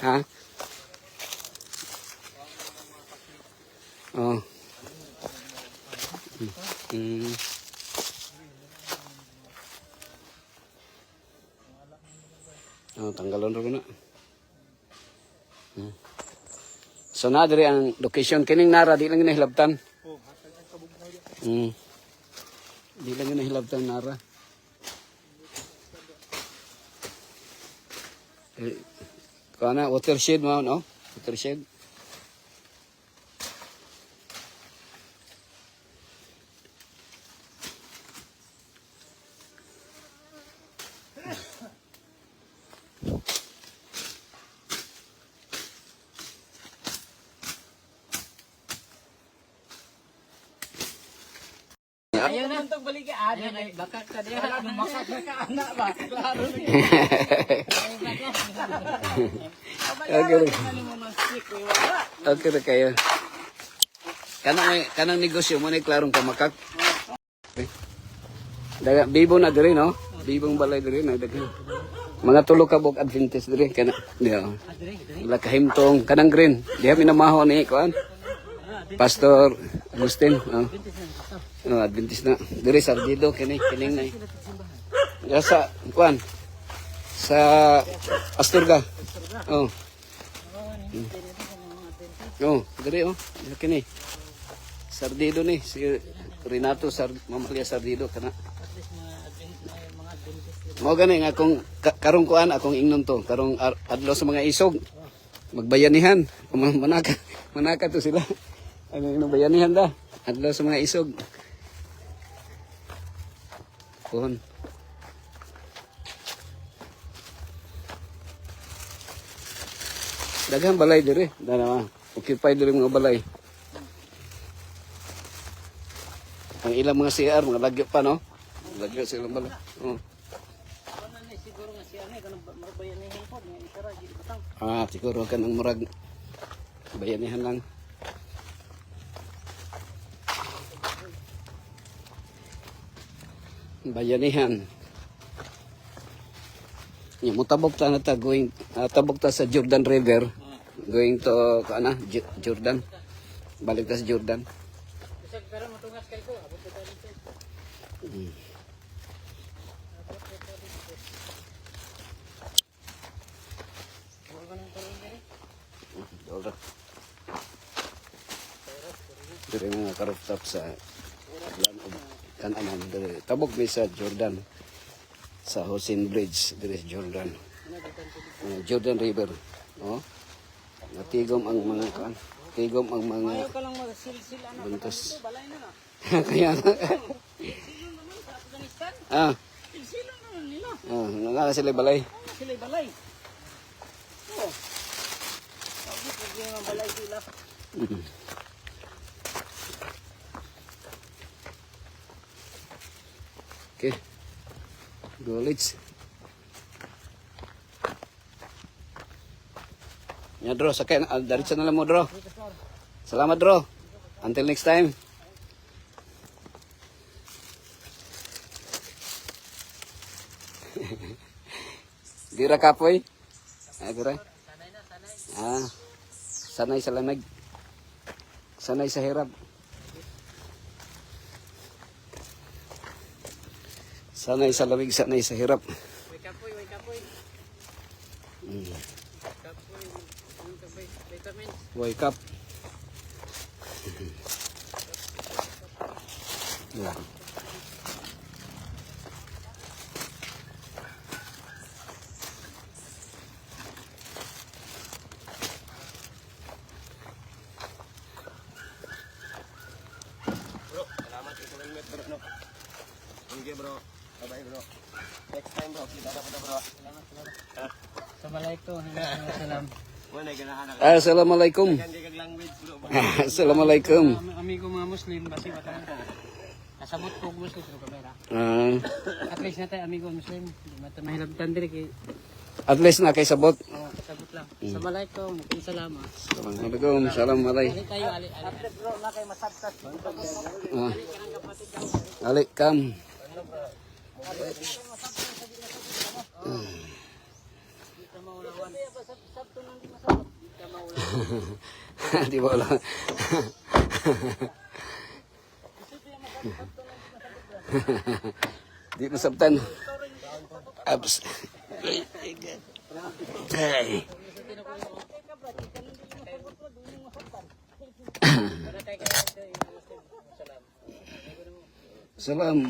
Ha? Oh. Mm. Oh, tanggalon ro na. So na diri ang location kining nara di lang hinahilabtan. Di lang hinahilabtan nara. Kana watershed mo no? Watershed. Ayaw na itong balikaan. Ay, bakak ka diya. Makak ka anak ba? Klaro na Okay na kayo. Kanang negosyo mo na klarong kamakak. Daga bibo na diri no? Bibong balay diri na daga. Mga tulo ka bok Adventist diri kana. Diya. Wala kahimtong kanang green. Diha minamaho ni kuan. Pastor Agustin. Adventist na. Diri Sardido kining na. Ya sa kuan. Sa Asturga. Oh. Oh, diri oh. Kini. Sardido ni si Renato Mamalia Sardido kana. Mo gani nga kung karong kuan akong ingnon to, karong adlaw sa mga isog. Magbayanihan, manaka to sila. Ano yung bayanihan da? Adlaw sa mga isog. Pohon. Daghang balay dire, dana occupy dire mga balay. Ang ilang mga CR, mga lagyo pa no? Lagyo sa ilang balay. Oh. Siguro ka ng murag bayanihan lang. Bayanihan. Yung mutabok ta na ta going tabok ta sa Jordan River. Going to kana Jordan. Balik ta sa Jordan. Pero matungas kay ko, abot ta dito. Dora. Dire nga karooftop sa kanan dire. Tabok mi sa Jordan. Sa Hosin Bridge dire sa Jordan. Jordan River. Oh. Natigom ang mga kan. Tigom ang mga Ayaw ka lang magsilsil ano. buntos. Balay na na. Kaya Silsilon naman sa Afghanistan. Silsilon naman nila. Nga sila balay. Sila balay. Oh. Bakit yung balay sila? Okay. Go let's. Ya Dro, sakay diretso na lang mo Dro. Salamat Dro. Until next time. Dira kapoy. Dira. Sanay sa lamig. Sanay sa hirap. Sanay sa lamig, sanay sa hirap. Wake up, boy, wake up, boy. Wake up. Yeah. Bro, salamat sa helmet bro no. Thank you bro. Bye bro. Next time bro, kita dapat bro. Salamat. Sa balay ko, salam. Wala ganahan na. Assalamualaikum. Gandi kag language bro. Assalamualaikum. Amigo mga Muslim, basi batanan ko. Kasabot ko Muslim sa kamera. At least na tayo amigo Muslim. Di mata mahilabtan diri kay At least na kay sabot. kasabot lang. Sa balay ko, salamat. Assalamualaikum. Salam alay. Ali tayo, ali. Bro, na kay masabtas. Ali kam. maulawan. Sabto nang di masabot. Di ka maulawan. Di ba wala? Di masabtan. Abs. Ay. Salam.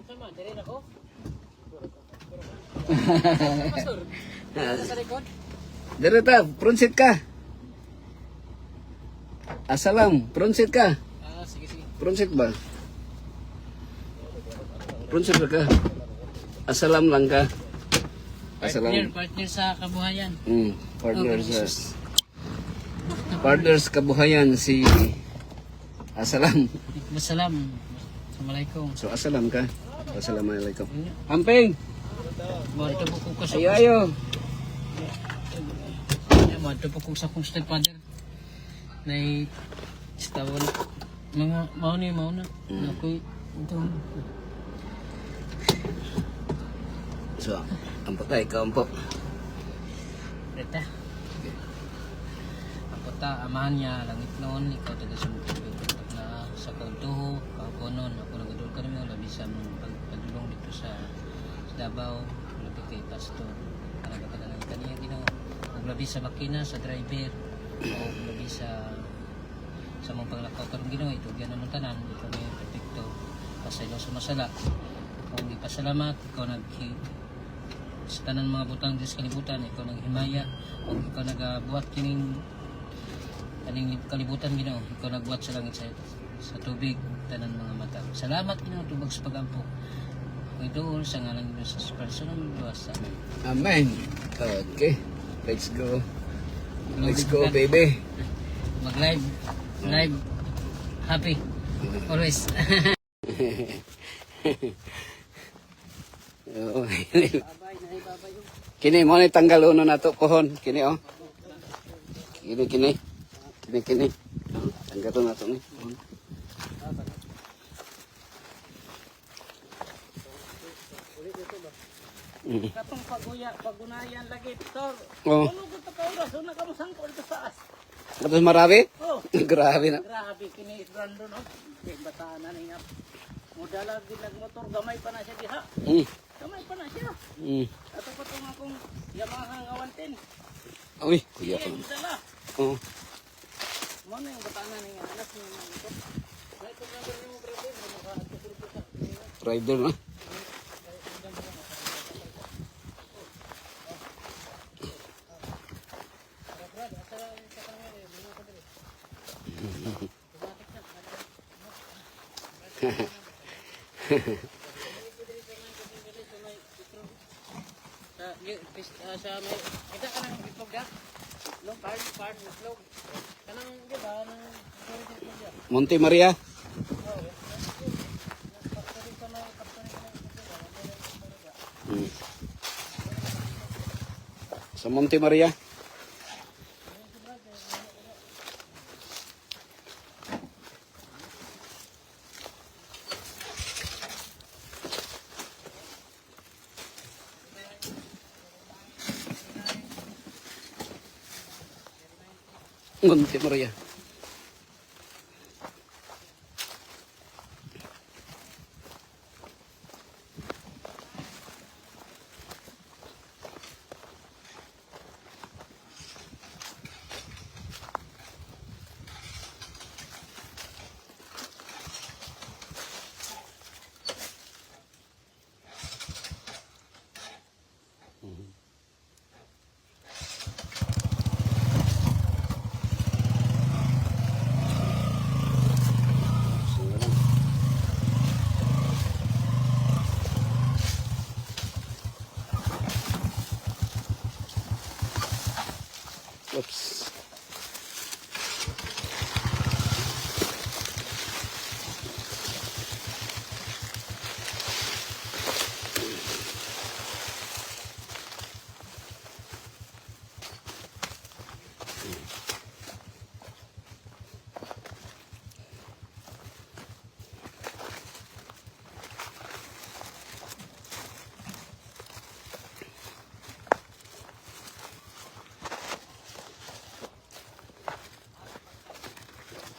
Sama, dire na ko. Pastor. Sa likod. Direta, pronsit ka. Asalam, pronsit ka. Sige, sige. Pronsit ba? Pronsit ba ka? Asalam lang ka. Asalam. Partner sa kabuhayan. Partners kabuhayan si Asalam. Wassalam. Assalamualaikum. So asalam ka. Assalamualaikum. Amping. Mahal po ko sa Ayo. mahal po ko sa kong stepfather. Nay tawon mga mauna. Ako'y ito. So, ampo tayo, kampo. Reta. Ang ta amahan niya langit noon ikaw taga sumutog na sa kautuho ako noon ako nagadul ka naman labi sa pagdulong dito sa Davao labi kay pastor kanagatagan ng kaniya Ginoo ug labi sa makina sa driver o labi sa mga panglakaw karong Ginoo ito gyud ang tanan ito may perfecto pasaylo sa masala kung ipasalamat ikaw sa tanan mga butang sa kalibutan ikaw naghimaya o ikaw nagabuhat kining kaning kalibutan Ginoo ikaw nagbuhat sa langit sa tubig tanan mga mata salamat Ginoo tubag sa pagampo ko idol sa ngalan ni Jesus personal luwas amen. Amen. Okay. Let's go. Let's go, baby. Mag live happy always. Kini mo ni tanggal uno na to pohon. Kini oh. Kini. Tanggal to na to ni. Katong pagunayan lagi Tor. Oh. Ano gud ka oras una ka mosangko dito sa as. Tapos marami? Oh. Grabe na. Grabe kini Brandon no. Kay bataan na niya. Modala gid motor gamay pa na siya diha. Gamay pa na siya. Ato pa tong akong Yamaha nga 110. Uy, kuya pa. Dala. Oh. Mo na yung bataan na niya anak niya ito. May ito lang yung brother mo makatulog sa. Rider na. Sa may kita kanang itlog ya. Long part itlog. Kanang di ba nang itlog ya. Monte Maria. Sa Monte Maria. Monte Maria.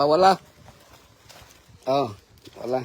pawala. Oh, wala.